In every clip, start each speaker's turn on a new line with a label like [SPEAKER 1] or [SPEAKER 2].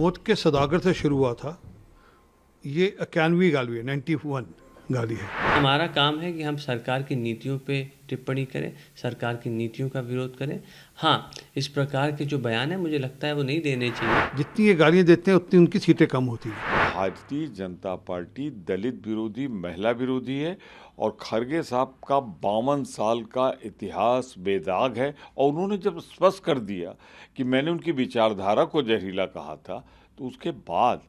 [SPEAKER 1] मौत के सौदागर से शुरू हुआ था। ये 91वीं गाली है, 91 गाली है।
[SPEAKER 2] हमारा काम है कि हम सरकार की नीतियों पे टिप्पणी करें, सरकार की नीतियों का विरोध करें। हाँ, इस प्रकार के जो बयान है मुझे लगता है वो नहीं देने चाहिए।
[SPEAKER 1] जितनी ये गालियाँ देते हैं उतनी उनकी सीटें कम होती हैं।
[SPEAKER 3] भारतीय जनता पार्टी दलित विरोधी, महिला विरोधी है और खरगे साहब का 52 साल का इतिहास बेदाग है। और उन्होंने जब स्पष्ट कर दिया कि मैंने उनकी विचारधारा को जहरीला कहा था, तो उसके बाद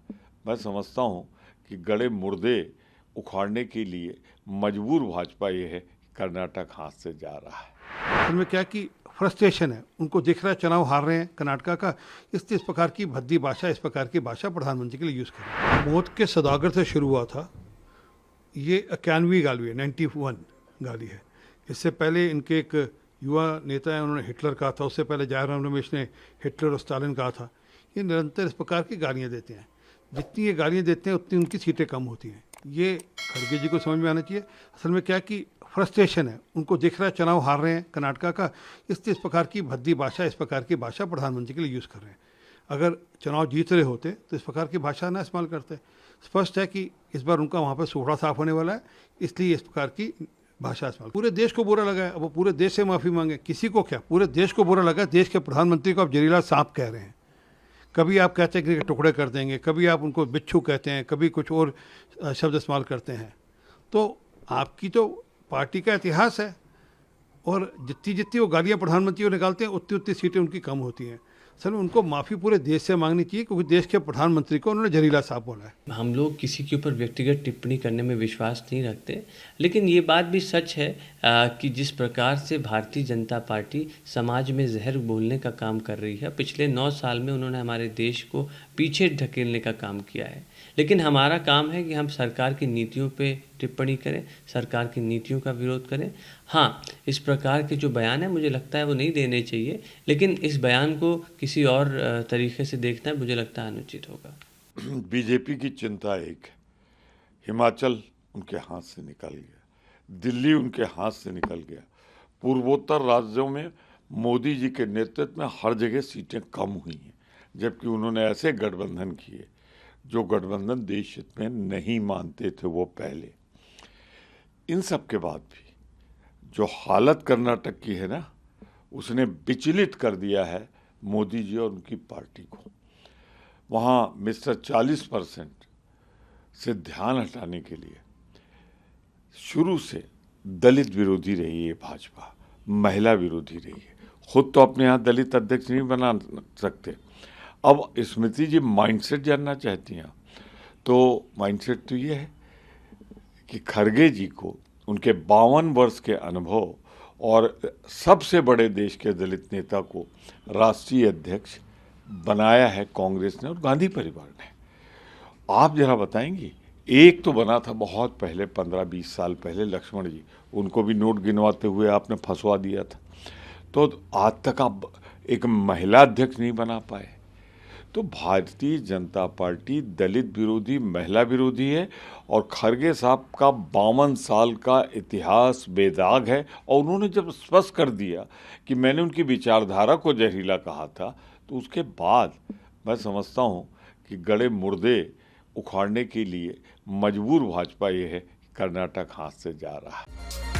[SPEAKER 3] मैं समझता हूँ कि गड़े मुर्दे उखाड़ने के लिए मजबूर भाजपा ये है कि कर्नाटक हाथ से जा रहा है।
[SPEAKER 1] उनमें क्या कि फ्रस्ट्रेशन है, उनको दिख रहा है चुनाव हार रहे हैं कर्नाटका का, इसलिए इस प्रकार की भद्दी भाषा, इस प्रकार की भाषा प्रधानमंत्री के लिए यूज़ कर रहे हैं। मौत के सौदागर से शुरू हुआ था। ये 91वीं गाली है, 91 गाली है। इससे पहले इनके एक युवा नेता है, उन्होंने हिटलर कहा था। उससे पहले जयराम रमेश ने हिटलर और स्टालिन कहा था। ये निरंतर इस प्रकार की गालियाँ देते हैं। जितनी ये गालियाँ देते हैं उतनी उनकी सीटें कम होती हैं। ये खड़गे जी को समझ में आना चाहिए। असल में क्या कि फ्रस्ट्रेशन है, उनको दिख रहा है चुनाव हार रहे हैं कर्नाटका का, इसलिए इस प्रकार की भद्दी भाषा, इस प्रकार की भाषा प्रधानमंत्री के लिए यूज़ कर रहे हैं। अगर चुनाव जीत रहे होते तो इस प्रकार की भाषा ना इस्तेमाल करते। स्पष्ट है कि इस बार उनका वहाँ पर सोहरा साफ होने वाला है, इसलिए इस प्रकार की भाषा इस्तेमाल। पूरे देश को बुरा लगा है, अब वो पूरे देश से माफ़ी मांगे। किसी को क्या, पूरे देश को बुरा लगा है। देश के प्रधानमंत्री को आप जहरीला सांप कह रहे हैं। कभी आप कहते हैं कि टुकड़े कर देंगे, कभी आप उनको बिच्छू कहते हैं, कभी कुछ और शब्द इस्तेमाल करते हैं। तो आपकी तो पार्टी का इतिहास है, और जितनी जितनी वो गालियाँ प्रधानमंत्री को निकालते हैं उतनी उतनी सीटें उनकी कम होती हैं। सर, उनको माफ़ी पूरे देश से मांगनी चाहिए, क्योंकि देश के प्रधानमंत्री को उन्होंने जहरीला सांप बोला है।
[SPEAKER 2] हम लोग किसी के ऊपर व्यक्तिगत टिप्पणी करने में विश्वास नहीं रखते, लेकिन ये बात भी सच है कि जिस प्रकार से भारतीय जनता पार्टी समाज में जहर बोलने का काम कर रही है, पिछले 9 साल में उन्होंने हमारे देश को पीछे ढकेलने का काम किया है। लेकिन हमारा काम है कि हम सरकार की नीतियों पे टिप्पणी करें, सरकार की नीतियों का विरोध करें। हाँ, इस प्रकार के जो बयान है मुझे लगता है वो नहीं देने चाहिए, लेकिन इस बयान को किसी और तरीके से देखना मुझे लगता है अनुचित होगा।
[SPEAKER 3] बीजेपी की चिंता एक, हिमाचल उनके हाथ से निकल गया, दिल्ली उनके हाथ से निकल गया, पूर्वोत्तर राज्यों में मोदी जी के नेतृत्व में हर जगह सीटें कम हुई हैं, जबकि उन्होंने ऐसे गठबंधन किए जो गठबंधन देश हित में नहीं मानते थे वो पहले। इन सब के बाद भी जो हालत कर्नाटक की है ना, उसने विचलित कर दिया है मोदी जी और उनकी पार्टी को। वहाँ मिस्टर 40% से ध्यान हटाने के लिए शुरू से दलित विरोधी रही है भाजपा, महिला विरोधी रही है। खुद तो अपने यहाँ दलित अध्यक्ष नहीं बना सकते। अब स्मृति जी माइंडसेट जानना चाहती हैं, तो माइंडसेट तो ये है कि खरगे जी को उनके 52 वर्ष के अनुभव और सबसे बड़े देश के दलित नेता को राष्ट्रीय अध्यक्ष बनाया है कांग्रेस ने और गांधी परिवार ने। आप जरा बताएंगी, एक तो बना था बहुत पहले, 15-20 साल पहले, लक्ष्मण जी, उनको भी नोट गिनवाते हुए आपने फंसवा दिया था। तो आज तक आप एक महिला अध्यक्ष नहीं बना पाए। तो भारतीय जनता पार्टी दलित विरोधी, महिला विरोधी है और खरगे साहब का 52 साल का इतिहास बेदाग है। और उन्होंने जब स्पष्ट कर दिया कि मैंने उनकी विचारधारा को जहरीला कहा था, तो उसके बाद मैं समझता हूँ कि गड़े मुर्दे उखाड़ने के लिए मजबूर भाजपा ये है कि कर्नाटक हाथ से जा रहा है।